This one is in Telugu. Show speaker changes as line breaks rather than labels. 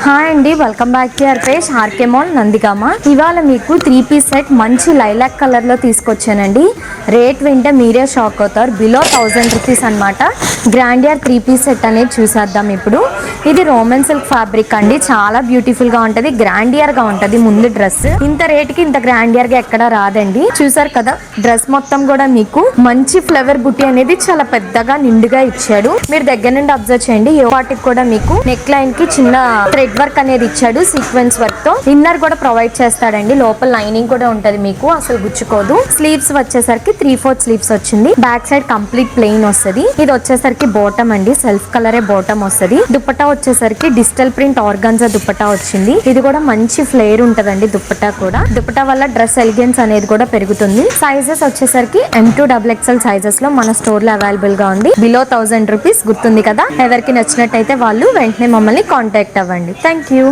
హాయ్ అండి, welcome back to our page RK mall Nandigama. ఇవాళ మీకు 3 పీస్ సెట్ మంచి లైలాక్ కలర్ లో తీసుకొచ్చానండి. రేట్ వింటే మీరే షాక్ అవుతారు. బిలో 1000 రూపీస్ అనమాట. గ్రాండియర్ 3 పీస్ సెట్ అనేది చూసేద్దాం ఇప్పుడు. ఇది రోమన్ సిల్క్ ఫ్యాబ్రిక్ అండి. చాలా బ్యూటిఫుల్ గా ఉంటది, గ్రాండియర్ గా ఉంటది. ముందు డ్రెస్ ఇంత రేట్ కి ఇంత గ్రాండియర్ గా ఎక్కడ రాదండి. చూసారు కదా, డ్రెస్ మొత్తం కూడా మీకు మంచి ఫ్లవర్ బుట్టి అనేది చాలా పెద్దగా నిండుగా ఇచ్చాడు. మీరు దగ్గర నుండి అబ్జర్వ్ చేయండి. వాటికి కూడా మీకు నెక్ లైన్ కి చిన్న థ్రెడ్ వర్క్ అనేది ఇచ్చాడు, సీక్వెన్స్ వర్క్ తో. ఇన్నర్ కూడా ప్రొవైడ్ చేస్తాడండి. లోపల లైనింగ్ కూడా ఉంటది, మీకు అసలు గుచ్చుకోదు. స్లీవ్స్ వచ్చేసరికి 3/4 స్లీవ్స్ వచ్చింది. బ్యాక్ సైడ్ కంప్లీట్ ప్లెయిన్ వస్తుంది. ఇది వచ్చేసరికి బాటమ్ అండి, సెల్ఫ్ కలరే బాటమ్ వస్తుంది. దుపట్టా వచ్చేసరికి డిజిటల్ ప్రింట్ ఆర్గాన్జా దుపట్టా వచ్చింది. ఇది కూడా మంచి ఫ్లేర్ ఉంటదండి. దుపట్టా కూడా, దుపట్టా వల్ల డ్రెస్ ఎలిగెన్స్ అనేది కూడా పెరుగుతుంది. సైజెస్ వచ్చేసరికి M2 XXL సైజెస్ లో మన స్టోర్ లో అవైలబుల్ గా ఉంది. Below 1000 rupees. గుర్తుంది కదా, ఎవరికి నచ్చినట్టయితే వాళ్ళు వెంటనే మమ్మల్ని కాంటాక్ట్ అవ్వండి. Thank you.